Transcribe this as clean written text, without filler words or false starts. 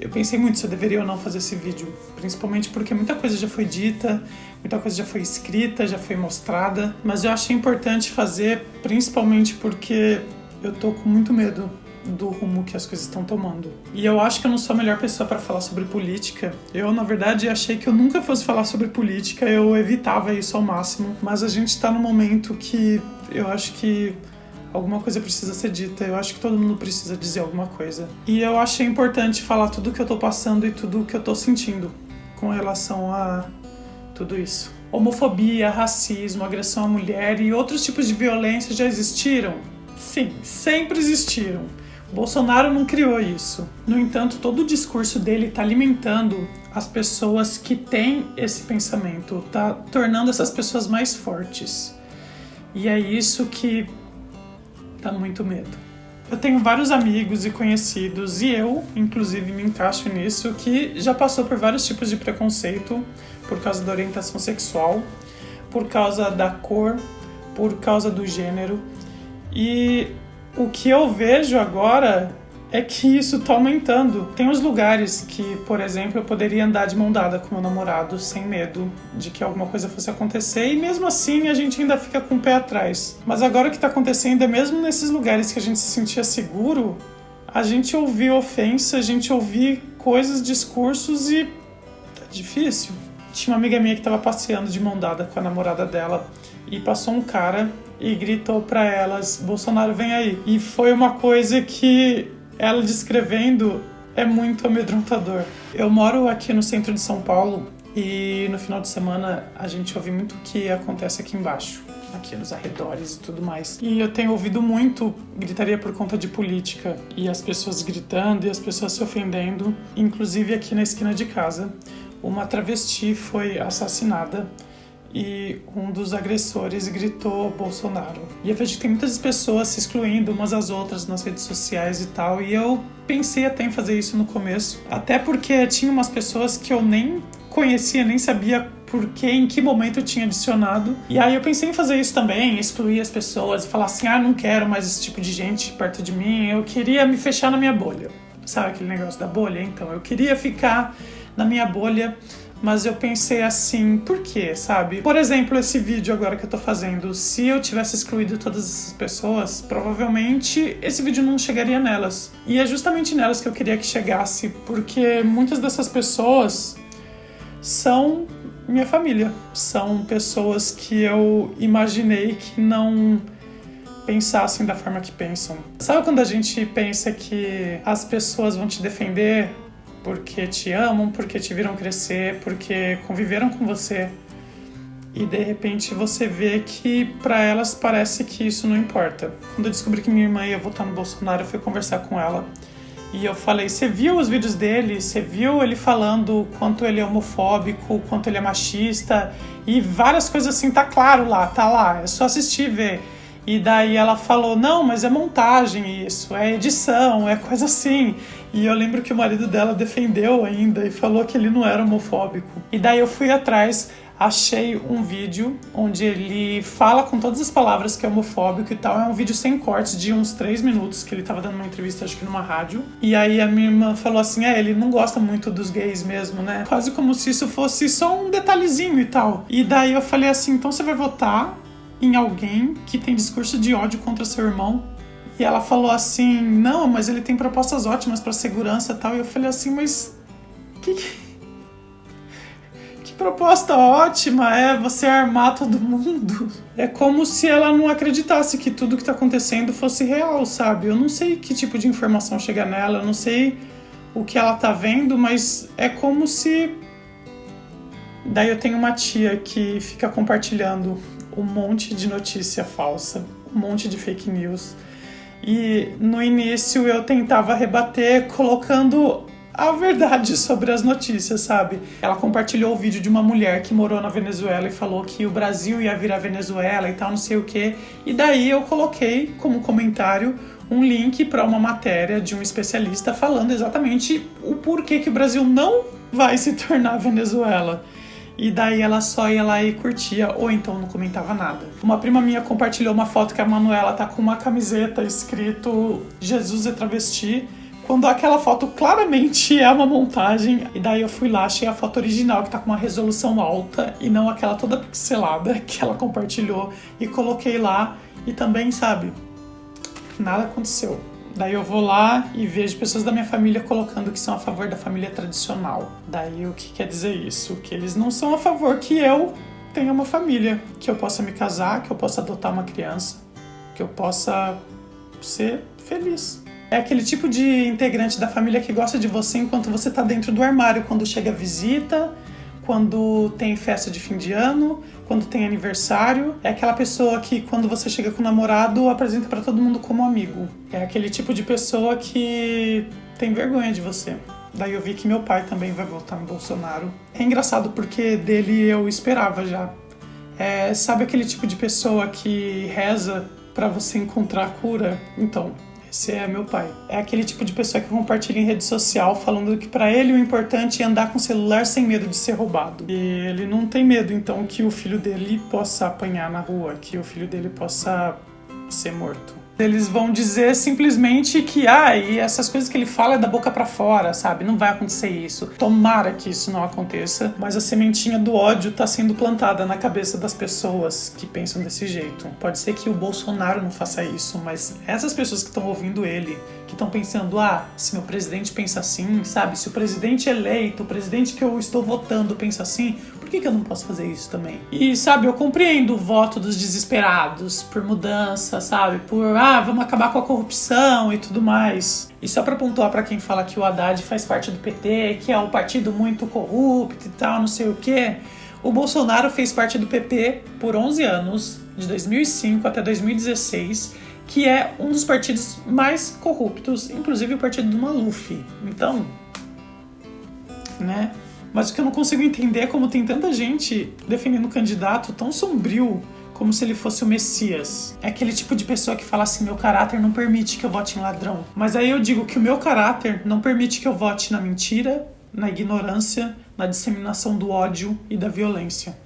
Eu pensei muito se eu deveria ou não fazer esse vídeo, principalmente porque muita coisa já foi dita, muita coisa já foi escrita, já foi mostrada, mas eu achei importante fazer, principalmente porque eu tô com muito medo do rumo que as coisas estão tomando. E eu acho que eu não sou a melhor pessoa para falar sobre política. Eu, na verdade, achei que eu nunca fosse falar sobre política, eu evitava isso ao máximo, mas a gente tá num momento que eu acho que alguma coisa precisa ser dita, eu acho que todo mundo precisa dizer alguma coisa. E eu achei importante falar tudo o que eu tô passando e tudo o que eu tô sentindo com relação a tudo isso. Homofobia, racismo, agressão à mulher e outros tipos de violência já existiram? Sim, sempre existiram. O Bolsonaro não criou isso. No entanto, todo o discurso dele está alimentando as pessoas que têm esse pensamento, está tornando essas pessoas mais fortes. E é isso que dá muito medo. Eu tenho vários amigos e conhecidos, e eu, inclusive, me encaixo nisso, que já passou por vários tipos de preconceito por causa da orientação sexual, por causa da cor, por causa do gênero. E o que eu vejo agora é que isso está aumentando. Tem uns lugares que, por exemplo, eu poderia andar de mão dada com meu namorado sem medo de que alguma coisa fosse acontecer e mesmo assim a gente ainda fica com o pé atrás. Mas agora o que está acontecendo é mesmo nesses lugares que a gente se sentia seguro, a gente ouvir ofensa, a gente ouvir coisas, discursos e tá difícil. Tinha uma amiga minha que estava passeando de mão dada com a namorada dela e passou um cara e gritou para elas: Bolsonaro, vem aí. E foi uma coisa que ela descrevendo é muito amedrontador. Eu moro aqui no centro de São Paulo e no final de semana a gente ouve muito o que acontece aqui embaixo, aqui nos arredores e tudo mais. E eu tenho ouvido muito gritaria por conta de política e as pessoas gritando e as pessoas se ofendendo. Inclusive aqui na esquina de casa, uma travesti foi assassinada e um dos agressores gritou Bolsonaro. E eu vejo que tem muitas pessoas se excluindo umas às outras nas redes sociais e tal, e eu pensei até em fazer isso no começo, até porque tinha umas pessoas que eu nem conhecia, nem sabia porque, em que momento eu tinha adicionado. E aí eu pensei em fazer isso também, excluir as pessoas, falar assim, não quero mais esse tipo de gente perto de mim, eu queria me fechar na minha bolha. Sabe aquele negócio da bolha? Então, eu queria ficar na minha bolha. Mas eu pensei assim, por quê, sabe? Por exemplo, esse vídeo agora que eu tô fazendo, se eu tivesse excluído todas essas pessoas, provavelmente esse vídeo não chegaria nelas. E é justamente nelas que eu queria que chegasse, porque muitas dessas pessoas são minha família. São pessoas que eu imaginei que não pensassem da forma que pensam. Sabe quando a gente pensa que as pessoas vão te defender porque te amam, porque te viram crescer, porque conviveram com você e de repente você vê que pra elas parece que isso não importa. Quando eu descobri que minha irmã ia votar no Bolsonaro, eu fui conversar com ela e eu falei, você viu os vídeos dele? Você viu ele falando quanto ele é homofóbico, quanto ele é machista e várias coisas assim, tá claro lá, tá lá, é só assistir e ver. E daí ela falou, não, mas é montagem isso, é edição, é coisa assim. E eu lembro que o marido dela defendeu ainda e falou que ele não era homofóbico. E daí eu fui atrás, achei um vídeo onde ele fala com todas as palavras que é homofóbico e tal. É um vídeo sem cortes de uns 3 minutos, que ele tava dando uma entrevista, acho que numa rádio. E aí a minha irmã falou assim, ele não gosta muito dos gays mesmo, né? Quase como se isso fosse só um detalhezinho e tal. E daí eu falei assim, então você vai votar em alguém que tem discurso de ódio contra seu irmão? E ela falou assim, não, mas ele tem propostas ótimas para segurança e tal. E eu falei assim, mas que proposta ótima é você armar todo mundo? É como se ela não acreditasse que tudo que tá acontecendo fosse real, sabe? Eu não sei que tipo de informação chega nela, eu não sei o que ela tá vendo, mas é como se... Daí eu tenho uma tia que fica compartilhando um monte de notícia falsa, um monte de fake news. E no início eu tentava rebater colocando a verdade sobre as notícias, sabe? Ela compartilhou o vídeo de uma mulher que morou na Venezuela e falou que o Brasil ia virar Venezuela e tal, não sei o quê. E daí eu coloquei como comentário um link para uma matéria de um especialista falando exatamente o porquê que o Brasil não vai se tornar Venezuela. E daí ela só ia lá e curtia, ou então não comentava nada. Uma prima minha compartilhou uma foto que a Manuela tá com uma camiseta escrito Jesus é travesti, quando aquela foto claramente é uma montagem. E daí eu fui lá, achei a foto original, que tá com uma resolução alta, e não aquela toda pixelada que ela compartilhou, e coloquei lá. E também, sabe, nada aconteceu. Daí eu vou lá e vejo pessoas da minha família colocando que são a favor da família tradicional. Daí o que quer dizer isso? Que eles não são a favor que eu tenha uma família, que eu possa me casar, que eu possa adotar uma criança, que eu possa ser feliz. É aquele tipo de integrante da família que gosta de você enquanto você tá dentro do armário, quando chega visita, quando tem festa de fim de ano, quando tem aniversário. É aquela pessoa que, quando você chega com o namorado, apresenta pra todo mundo como amigo. É aquele tipo de pessoa que tem vergonha de você. Daí eu vi que meu pai também vai votar no Bolsonaro. É engraçado porque dele eu esperava já. Sabe aquele tipo de pessoa que reza pra você encontrar a cura? Então, esse é meu pai. É aquele tipo de pessoa que compartilha em rede social falando que pra ele o importante é andar com o celular sem medo de ser roubado. E ele não tem medo, então, que o filho dele possa apanhar na rua, que o filho dele possa ser morto. Eles vão dizer simplesmente que, e essas coisas que ele fala é da boca pra fora, sabe? Não vai acontecer isso. Tomara que isso não aconteça, mas a sementinha do ódio tá sendo plantada na cabeça das pessoas que pensam desse jeito. Pode ser que o Bolsonaro não faça isso, mas essas pessoas que estão ouvindo ele, que estão pensando, se meu presidente pensa assim, sabe? Se o presidente eleito, o presidente que eu estou votando pensa assim, por que eu não posso fazer isso também? E, sabe, eu compreendo o voto dos desesperados por mudança, sabe? Por, vamos acabar com a corrupção e tudo mais. E só pra pontuar pra quem fala que o Haddad faz parte do PT, que é um partido muito corrupto e tal, não sei o quê, o Bolsonaro fez parte do PP por 11 anos, de 2005 até 2016, que é um dos partidos mais corruptos, inclusive o partido do Maluf. Então, né? Mas o que eu não consigo entender é como tem tanta gente defendendo um candidato tão sombrio, como se ele fosse o Messias. É aquele tipo de pessoa que fala assim, meu caráter não permite que eu vote em ladrão. Mas aí eu digo que o meu caráter não permite que eu vote na mentira, na ignorância, na disseminação do ódio e da violência.